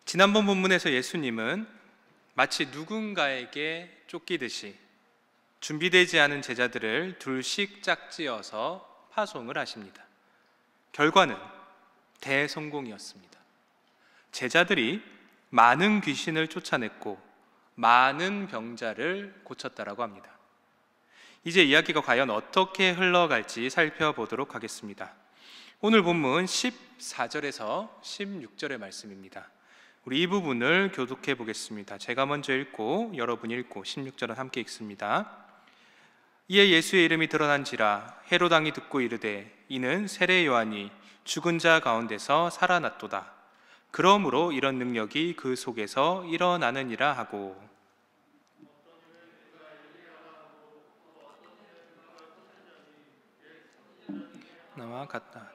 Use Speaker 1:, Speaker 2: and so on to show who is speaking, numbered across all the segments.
Speaker 1: 지난번 본문에서 예수님은 마치 누군가에게 쫓기듯이 준비되지 않은 제자들을 둘씩 짝지어서 파송을 하십니다. 결과는 대성공이었습니다. 제자들이 많은 귀신을 쫓아냈고 많은 병자를 고쳤다라고 합니다. 이제 이야기가 과연 어떻게 흘러갈지 살펴보도록 하겠습니다. 오늘 본문 14절에서 16절의 말씀입니다. 우리 이 부분을 교독해 보겠습니다. 제가 먼저 읽고 여러분이 읽고 16절은 함께 읽습니다. 이에 예수의 이름이 드러난지라 헤롯 왕이 듣고 이르되 이는 세례 요한이 죽은 자 가운데서 살아났도다. 그러므로 이런 능력이 그 속에서 일어나느니라 하고. 나와 같다.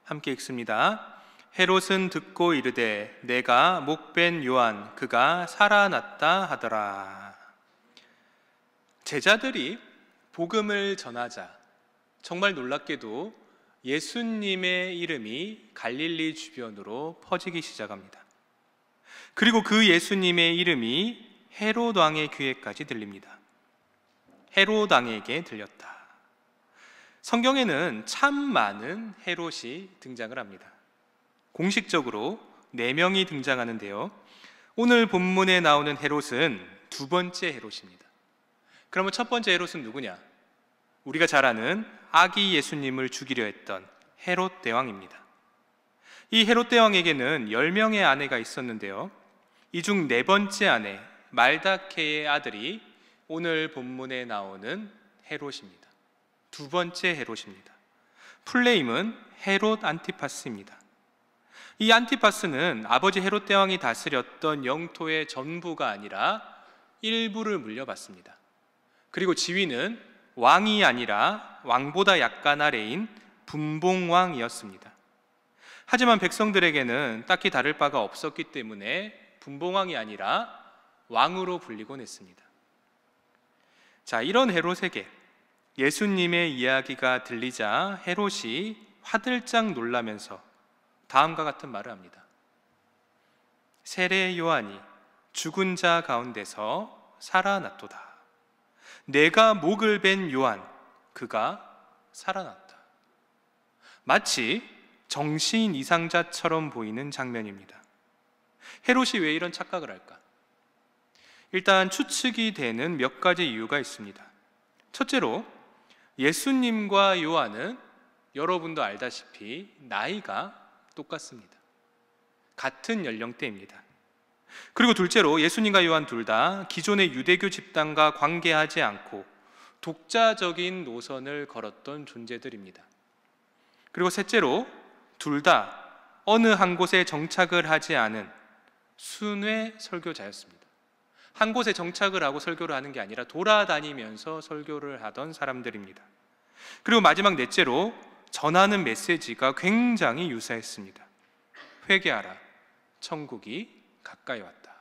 Speaker 1: 함께 읽습니다. 헤롯은 듣고 이르되 내가 목벤 요한 그가 살아났다 하더라. 제자들이 복음을 전하자 정말 놀랍게도 예수님의 이름이 갈릴리 주변으로 퍼지기 시작합니다. 그리고 그 예수님의 이름이 헤롯 왕의 귀에까지 들립니다. 헤롯 왕에게 들렸다. 성경에는 참 많은 헤롯이 등장을 합니다. 공식적으로 4명이 등장하는데요, 오늘 본문에 나오는 헤롯은 두 번째 헤롯입니다. 그러면 첫 번째 헤롯은 누구냐? 우리가 잘 아는 아기 예수님을 죽이려 했던 헤롯 대왕입니다. 이 헤롯 대왕에게는 10명의 아내가 있었는데요, 이 중 4번째 아내 말다케의 아들이 오늘 본문에 나오는 헤롯입니다. 두 번째 헤롯입니다. 풀네임은 헤롯 안티파스입니다. 이 안티파스는 아버지 헤롯 대왕이 다스렸던 영토의 전부가 아니라 일부를 물려받습니다. 그리고 지위는 왕이 아니라 왕보다 약간 아래인 분봉왕이었습니다. 하지만 백성들에게는 딱히 다를 바가 없었기 때문에 분봉왕이 아니라 왕으로 불리곤 했습니다. 자, 이런 헤롯에게 예수님의 이야기가 들리자 헤롯이 화들짝 놀라면서 다음과 같은 말을 합니다. 세례 요한이 죽은 자 가운데서 살아났도다. 내가 목을 벤 요한 그가 살아났다. 마치 정신 이상자처럼 보이는 장면입니다. 헤롯이 왜 이런 착각을 할까? 일단 추측이 되는 몇 가지 이유가 있습니다. 첫째로 예수님과 요한은 여러분도 알다시피 나이가 똑같습니다. 같은 연령대입니다. 그리고 둘째로 예수님과 요한 둘 다 기존의 유대교 집단과 관계하지 않고 독자적인 노선을 걸었던 존재들입니다. 그리고 셋째로 둘 다 어느 한 곳에 정착을 하지 않은 순회 설교자였습니다. 한 곳에 정착을 하고 설교를 하는 게 아니라 돌아다니면서 설교를 하던 사람들입니다. 그리고 마지막 넷째로 전하는 메시지가 굉장히 유사했습니다. 회개하라, 천국이 가까이 왔다.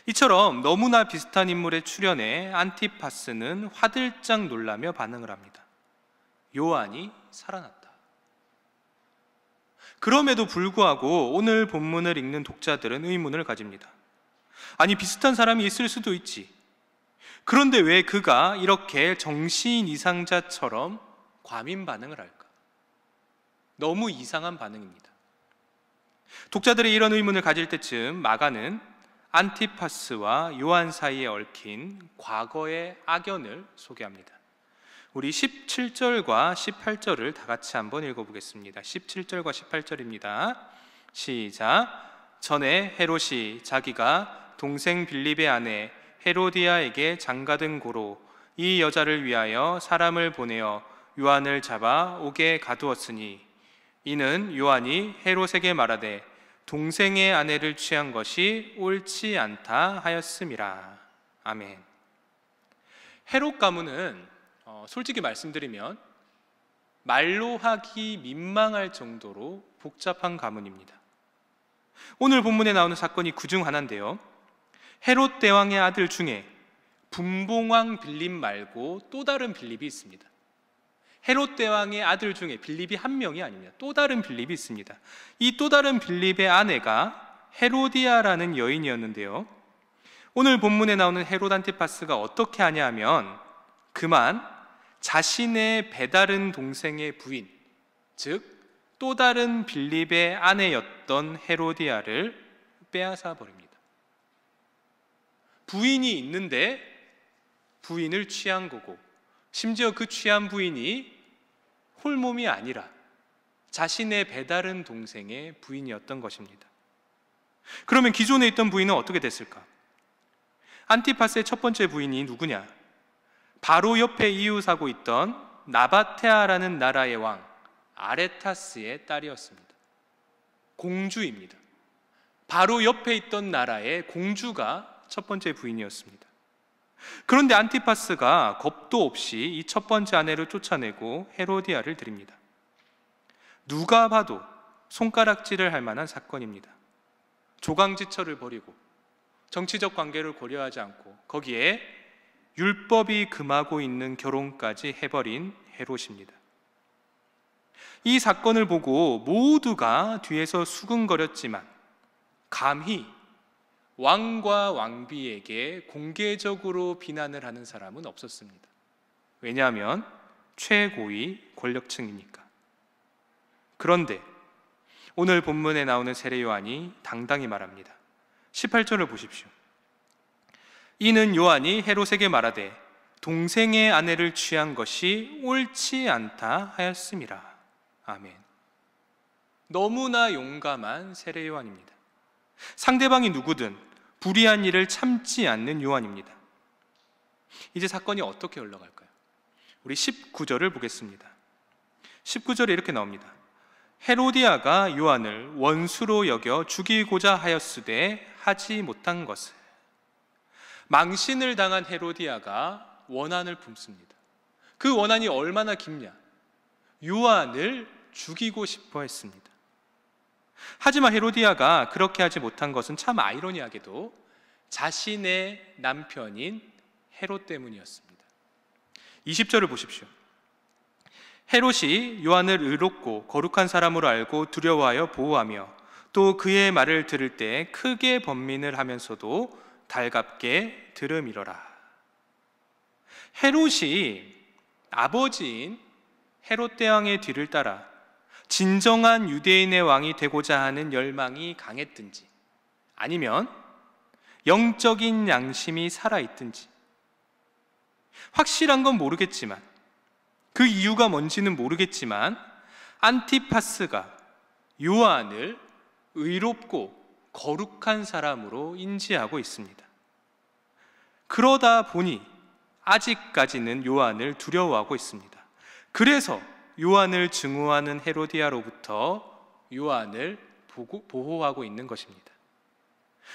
Speaker 1: 이처럼 너무나 비슷한 인물의 출연에 안티파스는 화들짝 놀라며 반응을 합니다. 요한이 살아났다. 그럼에도 불구하고 오늘 본문을 읽는 독자들은 의문을 가집니다. 아니, 비슷한 사람이 있을 수도 있지. 그런데 왜 그가 이렇게 정신 이상자처럼 과민 반응을 할까? 너무 이상한 반응입니다. 독자들이 이런 의문을 가질 때쯤 마가는 안티파스와 요한 사이에 얽힌 과거의 악연을 소개합니다. 우리 17절과 18절을 다 같이 한번 읽어보겠습니다. 17절과 18절입니다. 시작. 전에 헤롯이 자기가 동생 빌립의 아내 헤로디아에게 장가든 고로 이 여자를 위하여 사람을 보내어 요한을 잡아 옥에 가두었으니 이는 요한이 헤롯에게 말하되 동생의 아내를 취한 것이 옳지 않다 하였음이라. 아멘. 헤롯 가문은 솔직히 말씀드리면 말로 하기 민망할 정도로 복잡한 가문입니다. 오늘 본문에 나오는 사건이 그중 하나인데요, 헤롯 대왕의 아들 중에 분봉왕 빌립 말고 또 다른 빌립이 있습니다. 헤롯 대왕의 아들 중에 빌립이 한 명이 아닙니다. 또 다른 빌립이 있습니다. 이 또 다른 빌립의 아내가 헤로디아라는 여인이었는데요, 오늘 본문에 나오는 헤롯 안티파스가 어떻게 하냐 하면 그만 자신의 배다른 동생의 부인, 즉 또 다른 빌립의 아내였던 헤로디아를 빼앗아 버립니다. 부인이 있는데 부인을 취한 거고, 심지어 그 취한 부인이 홀몸이 아니라 자신의 배다른 동생의 부인이었던 것입니다. 그러면 기존에 있던 부인은 어떻게 됐을까? 안티파스의 첫 번째 부인이 누구냐? 바로 옆에 이웃하고 있던 나바테아라는 나라의 왕 아레타스의 딸이었습니다. 공주입니다. 바로 옆에 있던 나라의 공주가 첫 번째 부인이었습니다. 그런데 안티파스가 겁도 없이 이 첫 번째 아내를 쫓아내고 헤로디아를 들입니다. 누가 봐도 손가락질을 할 만한 사건입니다. 조강지처를 벌이고 정치적 관계를 고려하지 않고 거기에 율법이 금하고 있는 결혼까지 해버린 헤롯입니다. 이 사건을 보고 모두가 뒤에서 수근거렸지만 감히 왕과 왕비에게 공개적으로 비난을 하는 사람은 없었습니다. 왜냐하면 최고위 권력층이니까. 그런데 오늘 본문에 나오는 세례 요한이 당당히 말합니다. 18절을 보십시오. 이는 요한이 헤롯에게 말하되 동생의 아내를 취한 것이 옳지 않다 하였음이라. 아멘. 너무나 용감한 세례 요한입니다. 상대방이 누구든 불의한 일을 참지 않는 요한입니다. 이제 사건이 어떻게 흘러갈까요? 우리 19절을 보겠습니다. 19절에 이렇게 나옵니다. 헤로디아가 요한을 원수로 여겨 죽이고자 하였으되 하지 못한 것을. 망신을 당한 헤로디아가 원한을 품습니다. 그 원한이 얼마나 깊냐? 요한을 죽이고 싶어 했습니다. 하지만 헤로디아가 그렇게 하지 못한 것은 참 아이러니하게도 자신의 남편인 헤롯 때문이었습니다. 20절을 보십시오. 헤롯이 요한을 의롭고 거룩한 사람으로 알고 두려워하여 보호하며 또 그의 말을 들을 때 크게 번민을 하면서도 달갑게 들음이러라. 헤롯이 아버지인 헤롯 대왕의 뒤를 따라 진정한 유대인의 왕이 되고자 하는 열망이 강했든지 아니면 영적인 양심이 살아있든지 확실한 건 모르겠지만, 그 이유가 뭔지는 모르겠지만 안티파스가 요한을 의롭고 거룩한 사람으로 인지하고 있습니다. 그러다 보니 아직까지는 요한을 두려워하고 있습니다. 그래서 요한을 증오하는 헤로디아로부터 요한을 보호하고 있는 것입니다.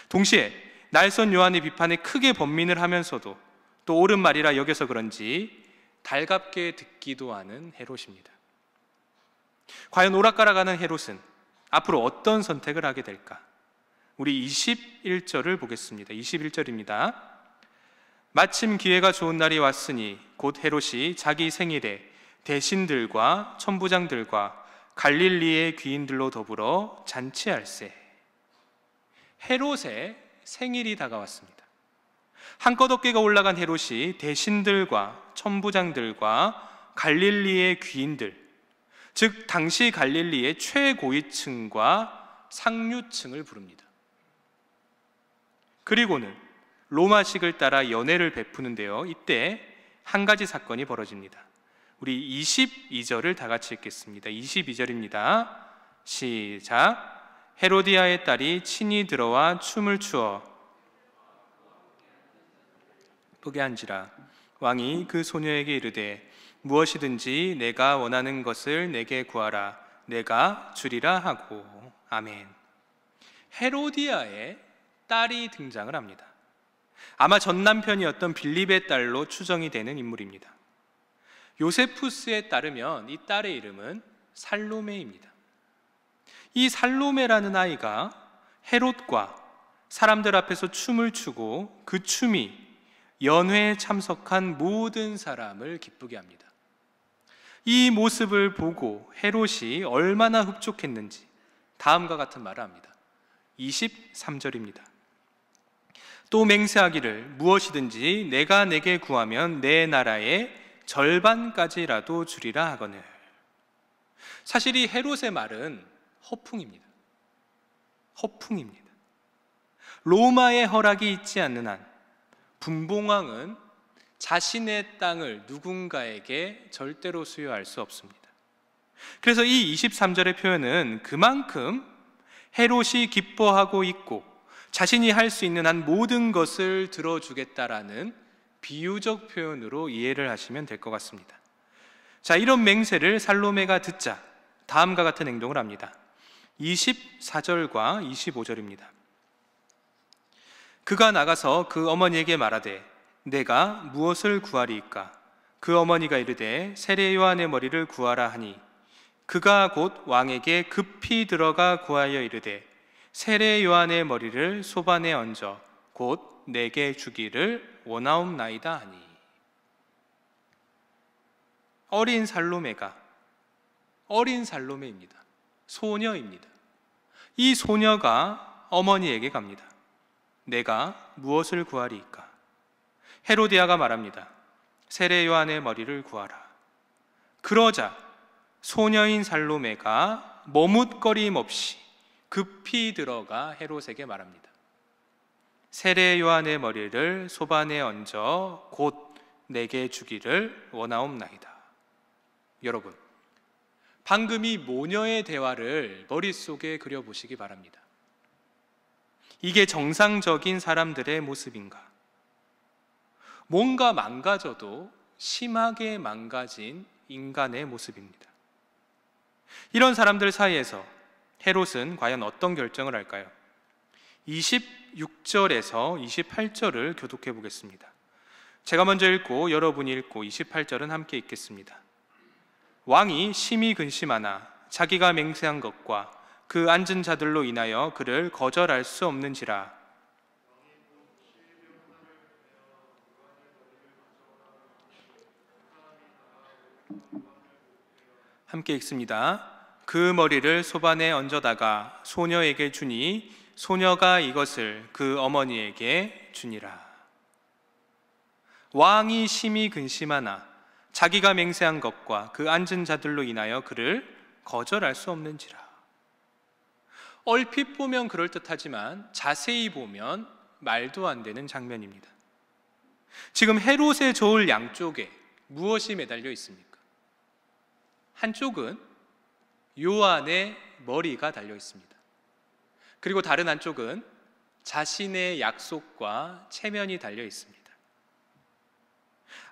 Speaker 1: 동시에 날선 요한의 비판에 크게 번민을 하면서도 또 옳은 말이라 여겨서 그런지 달갑게 듣기도 하는 헤롯입니다. 과연 오락가락하는 헤롯은 앞으로 어떤 선택을 하게 될까? 우리 21절을 보겠습니다. 21절입니다. 마침 기회가 좋은 날이 왔으니 곧 헤롯이 자기 생일에 대신들과 천부장들과 갈릴리의 귀인들로 더불어 잔치할세. 헤롯의 생일이 다가왔습니다. 한껏 어깨가 올라간 헤롯이 대신들과 천부장들과 갈릴리의 귀인들, 즉 당시 갈릴리의 최고위층과 상류층을 부릅니다. 그리고는 로마식을 따라 연회를 베푸는데요, 이때 한 가지 사건이 벌어집니다. 우리 22절을 다 같이 읽겠습니다. 22절입니다. 시작. 헤로디아의 딸이 친히 들어와 춤을 추어 보게 한지라. 왕이 그 소녀에게 이르되 무엇이든지 내가 원하는 것을 내게 구하라. 내가 주리라 하고. 아멘. 헤로디아의 딸이 등장을 합니다. 아마 전 남편이었던 빌립의 딸로 추정이 되는 인물입니다. 요세푸스에 따르면 이 딸의 이름은 살로메입니다. 이 살로메라는 아이가 헤롯과 사람들 앞에서 춤을 추고 그 춤이 연회에 참석한 모든 사람을 기쁘게 합니다. 이 모습을 보고 헤롯이 얼마나 흡족했는지 다음과 같은 말을 합니다. 23절입니다. 또 맹세하기를 무엇이든지 내가 내게 구하면 내 나라의 절반까지라도 주리라 하거늘. 사실 이 헤롯의 말은 허풍입니다. 허풍입니다. 로마의 허락이 있지 않는 한 분봉왕은 자신의 땅을 누군가에게 절대로 수여할 수 없습니다. 그래서 이 23절의 표현은 그만큼 헤롯이 기뻐하고 있고 자신이 할 수 있는 한 모든 것을 들어주겠다라는 비유적 표현으로 이해를 하시면 될 것 같습니다. 자, 이런 맹세를 살로메가 듣자 다음과 같은 행동을 합니다. 24절과 25절입니다. 그가 나가서 그 어머니에게 말하되 내가 무엇을 구하리이까? 그 어머니가 이르되 세례 요한의 머리를 구하라 하니 그가 곧 왕에게 급히 들어가 구하여 이르되 세례 요한의 머리를 소반에 얹어 곧 내게 주기를 원하옵나이다 하니. 어린 살로메입니다. 소녀입니다. 이 소녀가 어머니에게 갑니다. 내가 무엇을 구하리이까? 헤로디아가 말합니다. 세례 요한의 머리를 구하라. 그러자 소녀인 살로메가 머뭇거림 없이 급히 들어가 헤롯에게 말합니다. 세례 요한의 머리를 소반에 얹어 곧 내게 주기를 원하옵나이다. 여러분, 방금 이 모녀의 대화를 머릿속에 그려보시기 바랍니다. 이게 정상적인 사람들의 모습인가? 뭔가 망가져도 심하게 망가진 인간의 모습입니다. 이런 사람들 사이에서 헤롯은 과연 어떤 결정을 할까요? 26절에서 28절을 교독해 보겠습니다. 제가 먼저 읽고 여러분이 읽고 28절은 함께 읽겠습니다. 왕이 심히 근심하나 자기가 맹세한 것과 그 앉은 자들로 인하여 그를 거절할 수 없는지라. 함께 읽습니다. 그 머리를 소반에 얹어다가 소녀에게 주니 소녀가 이것을 그 어머니에게 주니라. 왕이 심히 근심하나 자기가 맹세한 것과 그 앉은 자들로 인하여 그를 거절할 수 없는지라. 얼핏 보면 그럴듯하지만 자세히 보면 말도 안 되는 장면입니다. 지금 헤롯의 저울 양쪽에 무엇이 매달려 있습니까? 한쪽은 요한의 머리가 달려 있습니다. 그리고 다른 한쪽은 자신의 약속과 체면이 달려 있습니다.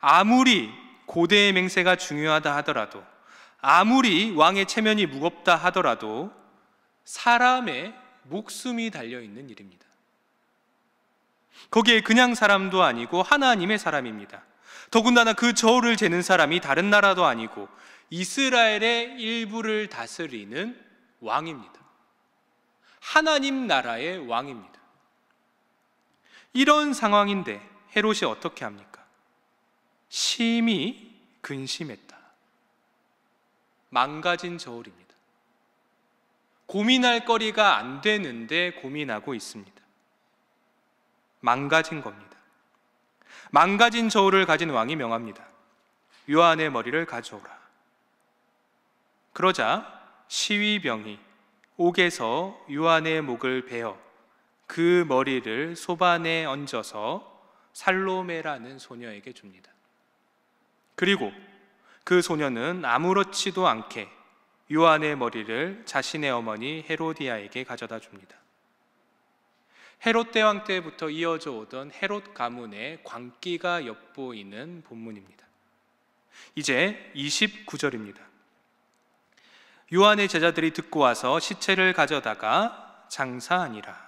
Speaker 1: 아무리 고대의 맹세가 중요하다 하더라도, 아무리 왕의 체면이 무겁다 하더라도 사람의 목숨이 달려 있는 일입니다. 거기에 그냥 사람도 아니고 하나님의 사람입니다. 더군다나 그 저울을 재는 사람이 다른 나라도 아니고 이스라엘의 일부를 다스리는 왕입니다. 하나님 나라의 왕입니다. 이런 상황인데 헤롯이 어떻게 합니까? 심히 근심했다. 망가진 저울입니다. 고민할 거리가 안 되는데 고민하고 있습니다. 망가진 겁니다. 망가진 저울을 가진 왕이 명합니다. 요한의 머리를 가져오라. 그러자 시위병이 옥에서 요한의 목을 베어 그 머리를 소반에 얹어서 살로메라는 소녀에게 줍니다. 그리고 그 소녀는 아무렇지도 않게 요한의 머리를 자신의 어머니 헤로디아에게 가져다 줍니다. 헤롯 대왕 때부터 이어져 오던 헤롯 가문의 광기가 엿보이는 본문입니다. 이제 29절입니다. 요한의 제자들이 듣고 와서 시체를 가져다가 장사하니라.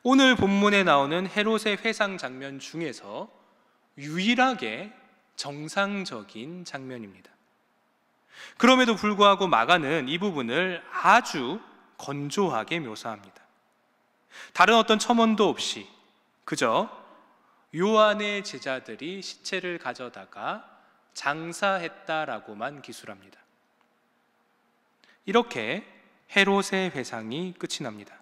Speaker 1: 오늘 본문에 나오는 헤롯의 회상 장면 중에서 유일하게 정상적인 장면입니다. 그럼에도 불구하고 마가는 이 부분을 아주 건조하게 묘사합니다. 다른 어떤 첨언도 없이 그저 요한의 제자들이 시체를 가져다가 장사했다라고만 기술합니다. 이렇게 헤롯의 회상이 끝이 납니다.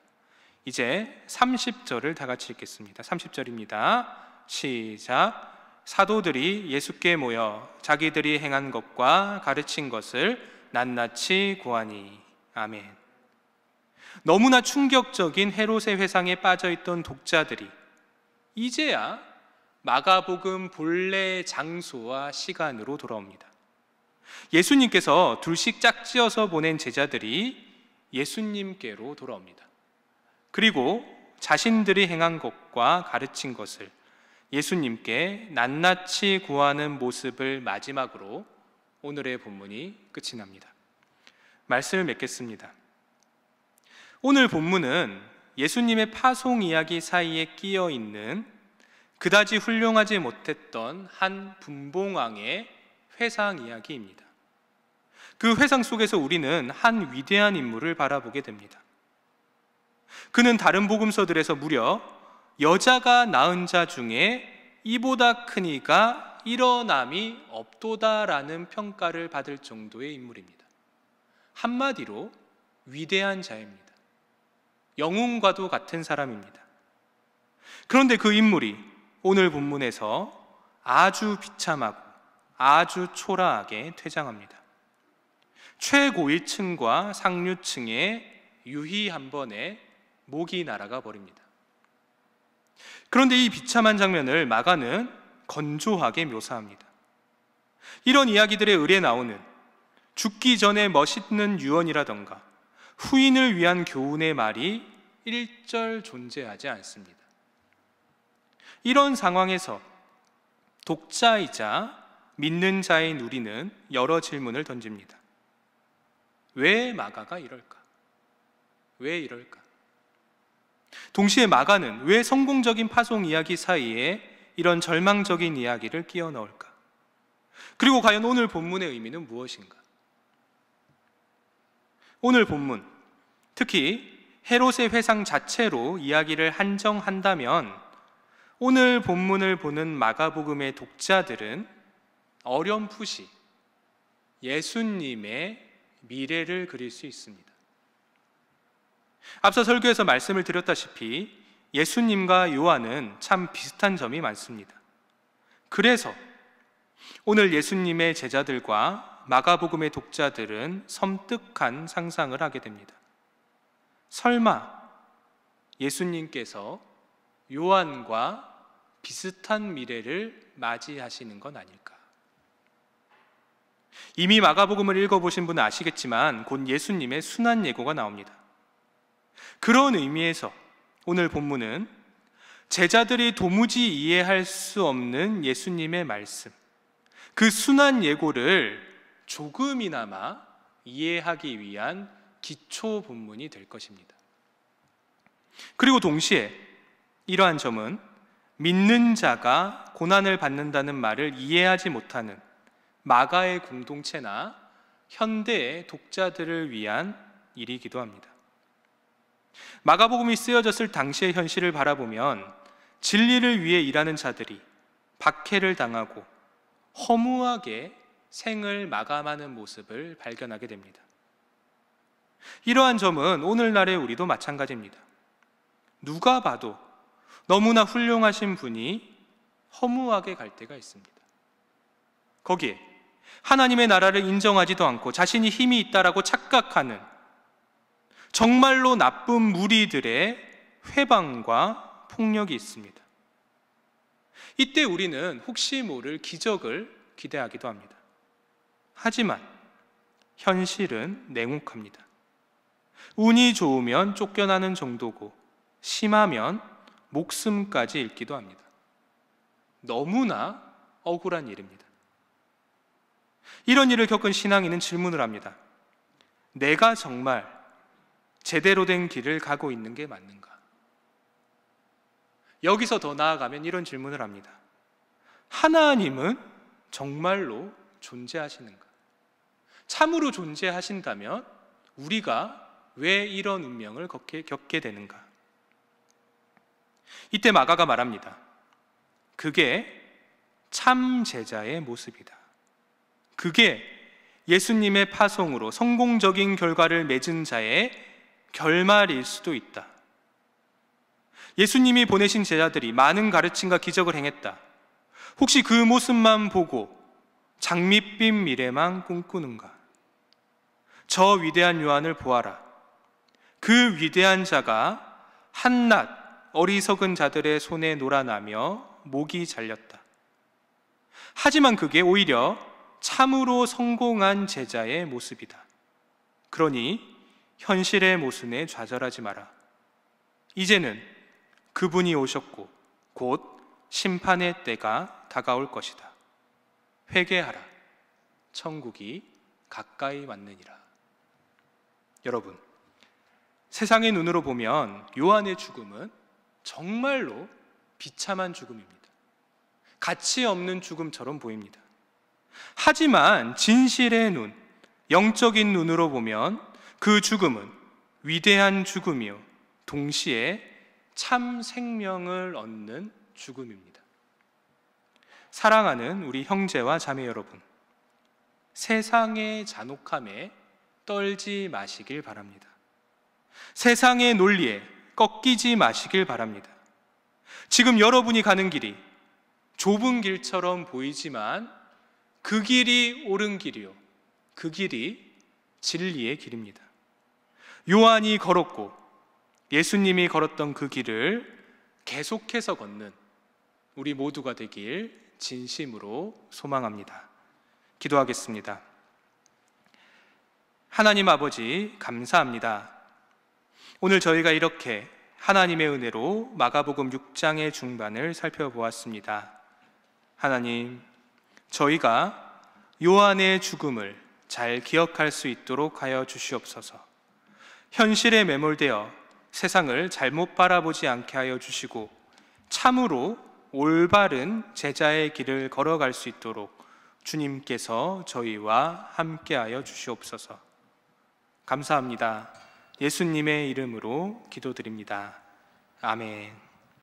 Speaker 1: 이제 30절을 다 같이 읽겠습니다. 30절입니다. 시작. 사도들이 예수께 모여 자기들이 행한 것과 가르친 것을 낱낱이 고하니. 아멘. 너무나 충격적인 헤롯의 회상에 빠져있던 독자들이 이제야 마가복음 본래 장소와 시간으로 돌아옵니다. 예수님께서 둘씩 짝지어서 보낸 제자들이 예수님께로 돌아옵니다. 그리고 자신들이 행한 것과 가르친 것을 예수님께 낱낱이 구하는 모습을 마지막으로 오늘의 본문이 끝이 납니다. 말씀을 맺겠습니다. 오늘 본문은 예수님의 파송 이야기 사이에 끼어 있는 그다지 훌륭하지 못했던 한 분봉왕의 회상 이야기입니다. 그 회상 속에서 우리는 한 위대한 인물을 바라보게 됩니다. 그는 다른 복음서들에서 무려 여자가 낳은 자 중에 이보다 큰 이가 일어남이 없도다라는 평가를 받을 정도의 인물입니다. 한마디로 위대한 자입니다. 영웅과도 같은 사람입니다. 그런데 그 인물이 오늘 본문에서 아주 비참하고 아주 초라하게 퇴장합니다. 최고위층과 상류층의 유희 한 번에 목이 날아가 버립니다. 그런데 이 비참한 장면을 마가는 건조하게 묘사합니다. 이런 이야기들의 을에 나오는 죽기 전에 멋있는 유언이라던가 후인을 위한 교훈의 말이 일절 존재하지 않습니다. 이런 상황에서 독자이자 믿는 자인 우리는 여러 질문을 던집니다. 왜 마가가 이럴까? 왜 이럴까? 동시에 마가는 왜 성공적인 파송 이야기 사이에 이런 절망적인 이야기를 끼워 넣을까? 그리고 과연 오늘 본문의 의미는 무엇인가? 오늘 본문, 특히 헤롯의 회상 자체로 이야기를 한정한다면 오늘 본문을 보는 마가복음의 독자들은 어렴풋이 예수님의 미래를 그릴 수 있습니다. 앞서 설교에서 말씀을 드렸다시피 예수님과 요한은 참 비슷한 점이 많습니다. 그래서 오늘 예수님의 제자들과 마가복음의 독자들은 섬뜩한 상상을 하게 됩니다. 설마 예수님께서 요한과 비슷한 미래를 맞이하시는 건 아닐까? 이미 마가복음을 읽어보신 분은 아시겠지만 곧 예수님의 순환 예고가 나옵니다. 그런 의미에서 오늘 본문은 제자들이 도무지 이해할 수 없는 예수님의 말씀, 그 순환 예고를 조금이나마 이해하기 위한 기초 본문이 될 것입니다. 그리고 동시에 이러한 점은 믿는 자가 고난을 받는다는 말을 이해하지 못하는 마가의 공동체나 현대의 독자들을 위한 일이기도 합니다. 마가복음이 쓰여졌을 당시의 현실을 바라보면 진리를 위해 일하는 자들이 박해를 당하고 허무하게 생을 마감하는 모습을 발견하게 됩니다. 이러한 점은 오늘날의 우리도 마찬가지입니다. 누가 봐도 너무나 훌륭하신 분이 허무하게 갈 때가 있습니다. 거기에 하나님의 나라를 인정하지도 않고 자신이 힘이 있다라고 착각하는 정말로 나쁜 무리들의 회방과 폭력이 있습니다. 이때 우리는 혹시 모를 기적을 기대하기도 합니다. 하지만 현실은 냉혹합니다. 운이 좋으면 쫓겨나는 정도고 심하면 목숨까지 잃기도 합니다. 너무나 억울한 일입니다. 이런 일을 겪은 신앙인은 질문을 합니다. 내가 정말 제대로 된 길을 가고 있는 게 맞는가? 여기서 더 나아가면 이런 질문을 합니다. 하나님은 정말로 존재하시는가? 참으로 존재하신다면 우리가 왜 이런 운명을 겪게 되는가? 이때 마가가 말합니다. 그게 참 제자의 모습이다. 그게 예수님의 파송으로 성공적인 결과를 맺은 자의 결말일 수도 있다. 예수님이 보내신 제자들이 많은 가르침과 기적을 행했다. 혹시 그 모습만 보고 장밋빛 미래만 꿈꾸는가? 저 위대한 요한을 보아라. 그 위대한 자가 한낱 어리석은 자들의 손에 놀아나며 목이 잘렸다. 하지만 그게 오히려 참으로 성공한 제자의 모습이다. 그러니 현실의 모순에 좌절하지 마라. 이제는 그분이 오셨고 곧 심판의 때가 다가올 것이다. 회개하라. 천국이 가까이 왔느니라. 여러분, 세상의 눈으로 보면 요한의 죽음은 정말로 비참한 죽음입니다. 가치 없는 죽음처럼 보입니다. 하지만 진실의 눈, 영적인 눈으로 보면 그 죽음은 위대한 죽음이요 동시에 참 생명을 얻는 죽음입니다. 사랑하는 우리 형제와 자매 여러분, 세상의 잔혹함에 떨지 마시길 바랍니다. 세상의 논리에 꺾이지 마시길 바랍니다. 지금 여러분이 가는 길이 좁은 길처럼 보이지만 그 길이 옳은 길이요, 그 길이 진리의 길입니다. 요한이 걸었고 예수님이 걸었던 그 길을 계속해서 걷는 우리 모두가 되길 진심으로 소망합니다. 기도하겠습니다. 하나님 아버지, 감사합니다. 오늘 저희가 이렇게 하나님의 은혜로 마가복음 6장의 중반을 살펴보았습니다. 하나님, 저희가 요한의 죽음을 잘 기억할 수 있도록 하여 주시옵소서. 현실에 매몰되어 세상을 잘못 바라보지 않게 하여 주시고 참으로 올바른 제자의 길을 걸어갈 수 있도록 주님께서 저희와 함께하여 주시옵소서. 감사합니다. 예수님의 이름으로 기도드립니다. 아멘.